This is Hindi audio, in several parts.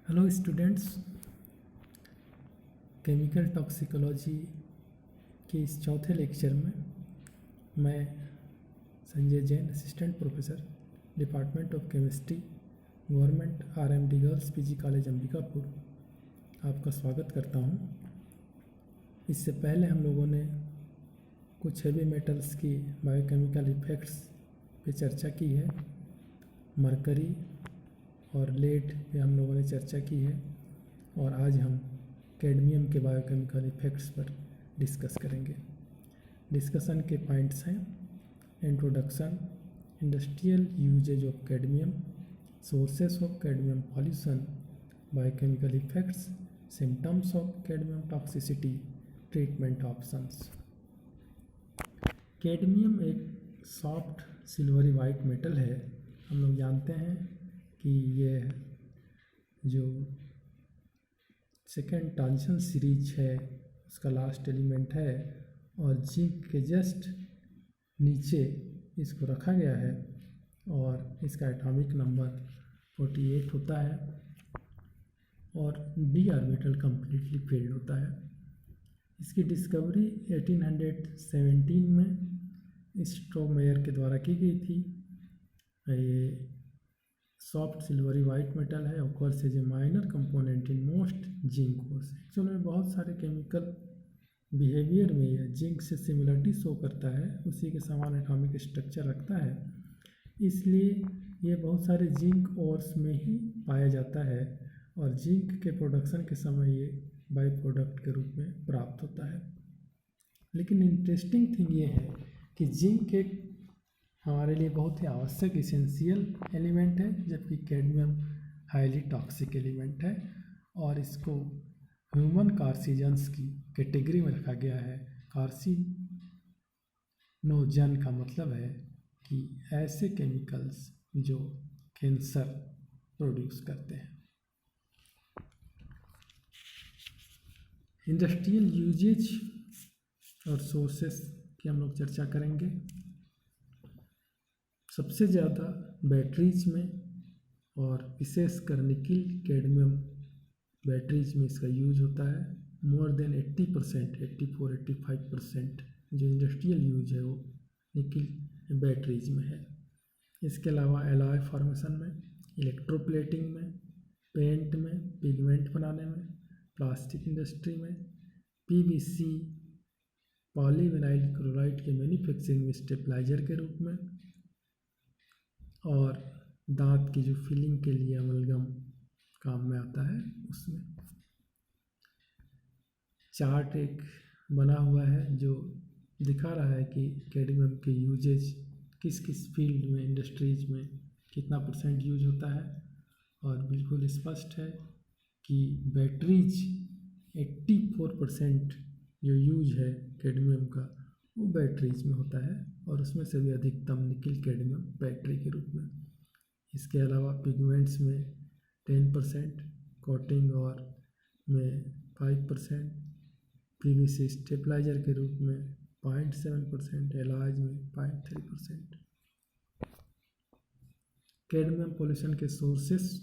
हेलो स्टूडेंट्स, केमिकल टॉक्सिकोलॉजी के इस चौथे लेक्चर में मैं Sanjay Jain, assistant professor, department of chemistry, government RMD girls PG college Ambikapur, आपका स्वागत करता हूं। इससे पहले हम लोगों ने कुछ हैवी मेटल्स की बायोकेमिकल इफ़ेक्ट्स पे चर्चा की है। मरकरी और लेड पे हम लोगों ने चर्चा की है और आज हम कैडमियम के बायोकेमिकल इफ़ेक्ट्स पर डिस्कस करेंगे। डिस्कशन के पॉइंट्स हैं: introduction, industrial usages of cadmium, sources of cadmium pollution, biochemical effects, symptoms of cadmium toxicity, treatment options. Cadmium एक सॉफ्ट सिल्वरी वाइट मेटल है। हम लोग जानते हैं कि ये जो सेकेंड ट्रांजिशन सीरीज है उसका लास्ट एलिमेंट है और जिंक के जस्ट नीचे इसको रखा गया है और इसका एटॉमिक नंबर 48 होता है और d ऑर्बिटल कम्प्लीटली फील्ड होता है। इसकी डिस्कवरी 1817 में स्ट्रोमेयर के द्वारा की गई थी। ये सॉफ्ट सिल्वरी वाइट मेटल है, occurs as a minor component in most zinc ores. Actual में बहुत सारे केमिकल बिहेवियर में यह जिंक से सिमिलरिटी शो करता है, उसी के समान एटॉमिक स्ट्रक्चर रखता है, इसलिए ये बहुत सारे जिंक ओर्स में ही पाया जाता है और जिंक के प्रोडक्शन के समय ये बाई प्रोडक्ट के रूप में प्राप्त होता है। लेकिन इंटरेस्टिंग थिंग ये है कि जिंक एक हमारे लिए बहुत ही आवश्यक इसेंशियल एलिमेंट है, जबकि कैडमियम हाईली टॉक्सिक एलिमेंट है और इसको ह्यूमन कार्सिजेंस की कैटेगरी में रखा गया है। कार्सिनोजन का मतलब है कि ऐसे केमिकल्स जो कैंसर प्रोड्यूस करते हैं। इंडस्ट्रियल यूजेज और सोर्सेस की हम लोग चर्चा करेंगे। सबसे ज़्यादा बैटरीज में और विशेषकर निकिल कैडमियम बैटरीज में इसका यूज होता है। मोर देन 80%, 84-85% जो इंडस्ट्रियल यूज है वो निकिल बैटरीज में है। इसके अलावा एलॉय फॉर्मेशन में, इलेक्ट्रोप्लेटिंग में, पेंट में, पिगमेंट बनाने में, प्लास्टिक इंडस्ट्री में, PVC पॉलीविनाइल क्लोराइड के मैन्युफैक्चरिंग में स्टेबलाइजर के रूप में और दांत की जो फिलिंग के लिए अमलगम काम में आता है उसमें। चार्ट एक बना हुआ है जो दिखा रहा है कि कैडमियम के यूजेज किस किस फील्ड में, इंडस्ट्रीज में कितना % यूज होता है और बिल्कुल स्पष्ट है कि बैटरीज 84% जो यूज है कैडमियम का वो बैटरीज में होता है और उसमें से भी अधिकतम निकिल कैडमियम बैटरी के रूप में। इसके अलावा पिगमेंट्स में 10%, कोटिंग और में 5%, PVC स्टेबलाइजर के रूप में 0.7%, एलॉयज में 0.3%। कैडमियम पॉल्यूशन के सोर्सेस,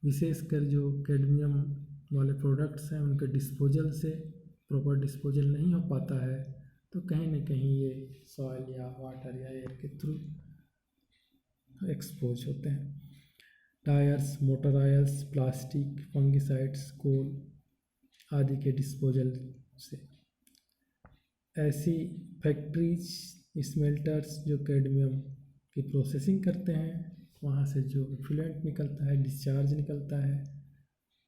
विशेषकर जो कैडमियम वाले प्रोडक्ट्स हैं उनके डिस्पोजल से प्रॉपर डिस्पोजल नहीं हो पाता है तो कहीं ना कहीं ये सॉइल या वाटर या एयर के थ्रू एक्सपोज होते हैं। Tyres, motor oils, plastic, fungicides, coal आदि के डिस्पोजल से। ऐसी फैक्ट्रीज, स्मेल्टर्स जो कैडमियम की प्रोसेसिंग करते हैं, वहाँ से जो इफ्लुएंट निकलता है, डिस्चार्ज निकलता है,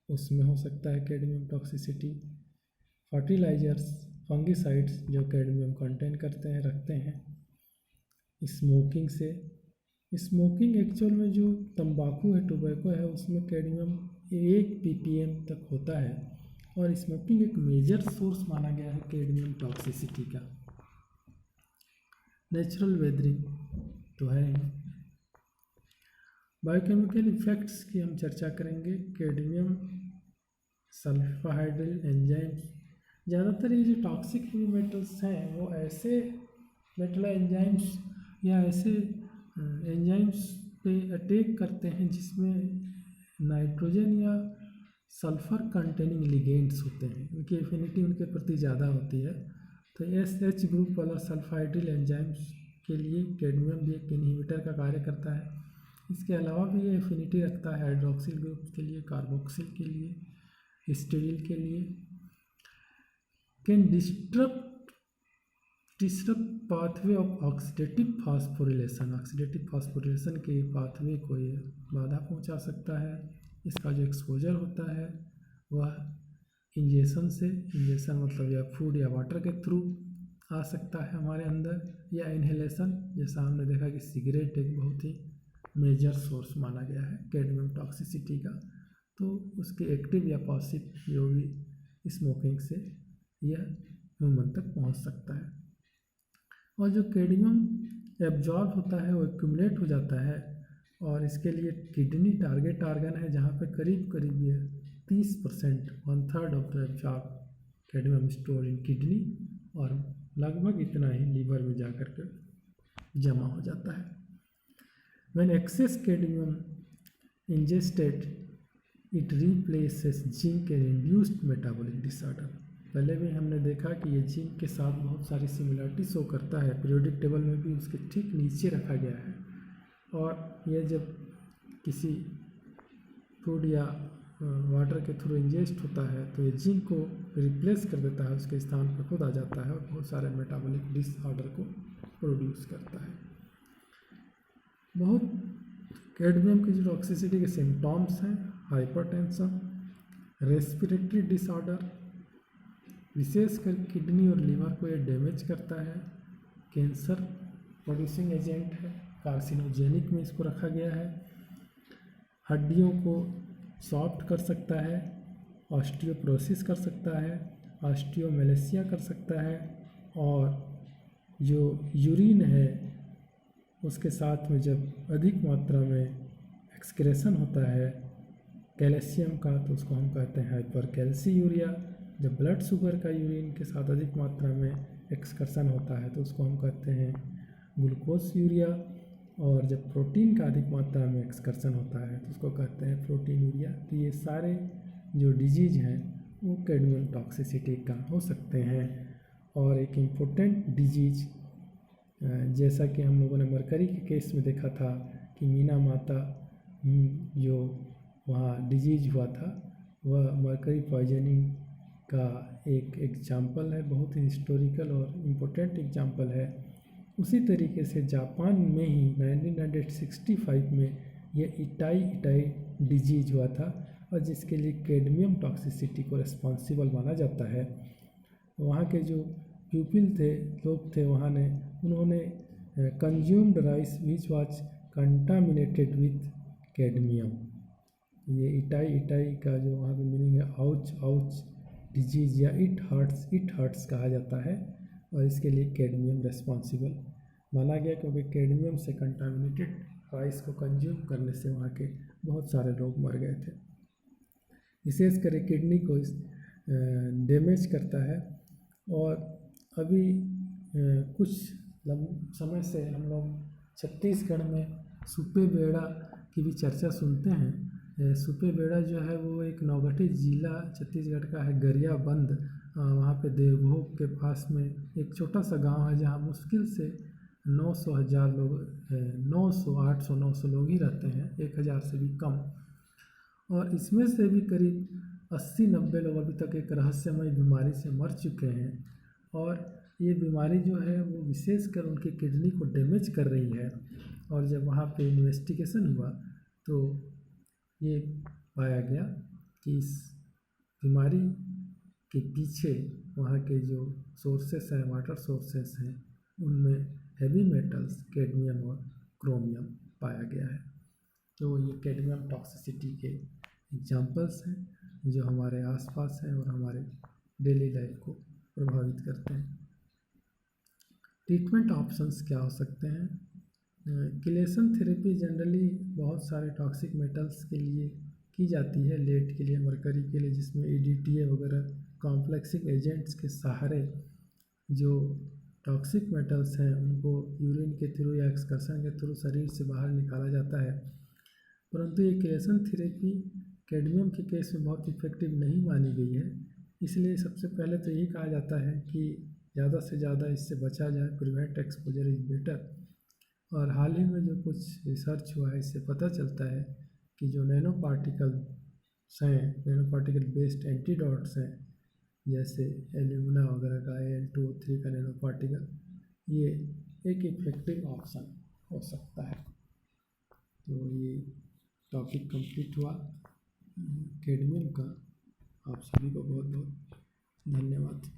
उसमें हो सकता है कैडमियम टॉक्सिसिटी। फर्टिलाइजर्स, फंगिसाइड्स जो कैडमियम कंटेन करते हैं, रखते हैं। स्मोकिंग से, स्मोकिंग एक्चुअल में जो तंबाकू है, टोबैको है, उसमें कैडमियम 1 ppm तक होता है और स्मोकिंग एक मेजर सोर्स माना गया है कैडमियम टॉक्सिसिटी का। नेचुरल वेदरिंग तो है ही। बायोकेमिकल इफ़ेक्ट्स की हम चर्चा करेंगे। कैडमियम सल्फाहाइड्रिल एंजाइम्स, ज़्यादातर ये जो टॉक्सिक हेवी मेटल्स हैं वो ऐसे मेटल एंजाइम्स या ऐसे एंजाइम्स पे अटैक करते हैं जिसमें नाइट्रोजन या सल्फर कंटेनिंग लिगेंड्स होते हैं, इनकी एफिनिटी उनके प्रति ज़्यादा होती है। तो SH ग्रुप वाला सल्फाइड्रिल एंजाइम्स के लिए कैडमियम भी एक इनहिबिटर का कार्य करता है। इसके अलावा भी ये एफिनिटी रखता है हाइड्रोक्सिल ग्रुप के लिए, कार्बोक्सिल के लिए, हिस्टिडिल के लिए। Can disturb pathway of oxidative phosphorylation, oxidative phosphorylation के पाथवे को ये बाधा पहुंचा सकता है। इसका जो एक्सपोजर होता है वह इंजेक्शन से, इंजेक्शन मतलब या फूड या वाटर के थ्रू आ सकता है हमारे अंदर, या इन्हेलेशन, जैसा हमने देखा कि सिगरेट एक बहुत ही मेजर सोर्स माना गया है कैडमियम टॉक्सिसिटी का। तो उसके एक्टिव या पॉसिव जो भी स्मोकिंग से यह ह्यूमन तक पहुंच सकता है। और जो कैडमियम एब्जॉर्ब होता है वो एक्यूमुलेट हो जाता है, और इसके लिए किडनी टारगेट ऑर्गन है, जहाँ पे करीब करीब ये 30%, 1/3 of the absorb cadmium store in kidney, और लगभग इतना ही लीवर में जा कर के जमा हो जाता है। When excess cadmium ingested, it replaces zinc and induced metabolic disorder। पहले भी हमने देखा कि ये जिंक के साथ बहुत सारी सिमिलरिटी शो करता है, पीरियोडिक टेबल में भी उसके ठीक नीचे रखा गया है। और ये जब किसी फूड या वाटर के थ्रू इंजेस्ट होता है तो ये जिंक को रिप्लेस कर देता है, उसके स्थान पर खुद आ जाता है और बहुत सारे मेटाबॉलिक डिसऑर्डर को प्रोड्यूस करता है। बहुत कैडमियम की जो टॉक्सिसिटी के सिम्टॉम्स हैं, हाइपरटेंशन, रेस्पिरेटरी डिसऑर्डर, विशेषकर किडनी और लीवर को ये डैमेज करता है, कैंसर प्रोड्यूसिंग एजेंट है, कार्सिनोजेनिक में इसको रखा गया है, हड्डियों को सॉफ्ट कर सकता है, ऑस्टियोप्रोसिस कर सकता है, ऑस्टियोमेलेसिया कर सकता है, और जो यूरिन है उसके साथ में जब अधिक मात्रा में एक्सक्रेशन होता है कैल्शियम का तो उसको हम कहते हैं हाइपरकैल्सीयूरिया। जब ब्लड शुगर का यूरिन के साथ अधिक मात्रा में एक्सकर्शन होता है तो उसको हम कहते हैं ग्लूकोज यूरिया, और जब प्रोटीन का अधिक मात्रा में एक्सकर्शन होता है तो उसको कहते हैं प्रोटीन यूरिया। तो ये सारे जो डिजीज हैं वो कैडमियम टॉक्सिसिटी का हो सकते हैं। और एक इम्पोर्टेंट डिजीज जैसा कि हम लोगों ने मरकरी के केस में देखा था कि मीना माता जो वहाँ डिजीज हुआ था वह मरकरी पॉइजनिंग का एक एग्जाम्पल है, बहुत ही हिस्टोरिकल और इम्पोर्टेंट एग्जाम्पल है। उसी तरीके से जापान में ही 1965 में यह इटाई डिजीज हुआ था, और जिसके लिए कैडमियम टॉक्सिसिटी को रिस्पॉन्सिबल माना जाता है। वहाँ के जो पीपल थे, लोग थे वहाँ ने, उन्होंने consumed rice which was contaminated with cadmium. ये इटाई का जो वहाँ पे मीनिंग है आउच डिजीज या इट हर्ट्स कहा जाता है, और इसके लिए कैडमियम रिस्पॉन्सिबल माना गया क्योंकि कैडमियम से कंटामिनेटेड राइस को कंज्यूम करने से वहाँ के बहुत सारे लोग मर गए थे। विशेषकर किडनी को डैमेज करता है। और अभी कुछ समय से हम लोग छत्तीसगढ़ में सुपे बेड़ा की भी चर्चा सुनते हैं। सुपे बेड़ा जो है वो एक नौगढ़ी जिला छत्तीसगढ़ का है, गरियाबंद, वहाँ पे देवभोग के पास में एक छोटा सा गांव है जहाँ मुश्किल से 900-1000 लोग 900 800 900 लोग ही रहते हैं, 1000 से भी कम। और इसमें से भी करीब 80-90 लोग अभी तक एक रहस्यमय बीमारी से मर चुके हैं। और ये बीमारी जो है वो विशेषकर उनकी किडनी को डैमेज कर रही है। और जब वहाँ पे इन्वेस्टिगेशन हुआ तो ये पाया गया कि इस बीमारी के पीछे वहाँ के जो सोर्सेस हैं, वाटर सोर्सेस हैं, उनमें हैवी मेटल्स कैडमियम और क्रोमियम पाया गया है। तो ये कैडमियम टॉक्सिसिटी के एग्जाम्पल्स हैं जो हमारे आसपास हैं और हमारे डेली लाइफ को प्रभावित करते हैं। ट्रीटमेंट ऑप्शंस क्या हो सकते हैं? किलेशन थेरेपी जनरली बहुत सारे टॉक्सिक मेटल्स के लिए की जाती है, लेड के लिए, मरकरी के लिए, जिसमें EDTA वगैरह कॉम्प्लेक्सिंग एजेंट्स के सहारे जो टॉक्सिक मेटल्स हैं उनको यूरिन के थ्रू या एक्सकर्शन के थ्रू शरीर से बाहर निकाला जाता है। परंतु ये क्रिएशन थेरेपी कैडमियम के केस में बहुत इफेक्टिव नहीं मानी गई है। इसलिए सबसे पहले तो यही कहा जाता है कि ज़्यादा से ज़्यादा इससे बचा जाए, प्रिवेंट एक्सपोजर इज़ बेटर। और हाल ही में जो कुछ रिसर्च हुआ है इससे पता चलता है कि जो नैनो पार्टिकल्स हैं, नैनो पार्टिकल बेस्ड एंटीडोट्स हैं, जैसे एल्यूमिना वगैरह का Al2O3 का नैनो पार्टिकल, ये एक इफेक्टिव ऑप्शन हो सकता है। तो ये टॉपिक कंप्लीट हुआ कैडमियम का। आप सभी को बहुत बहुत धन्यवाद।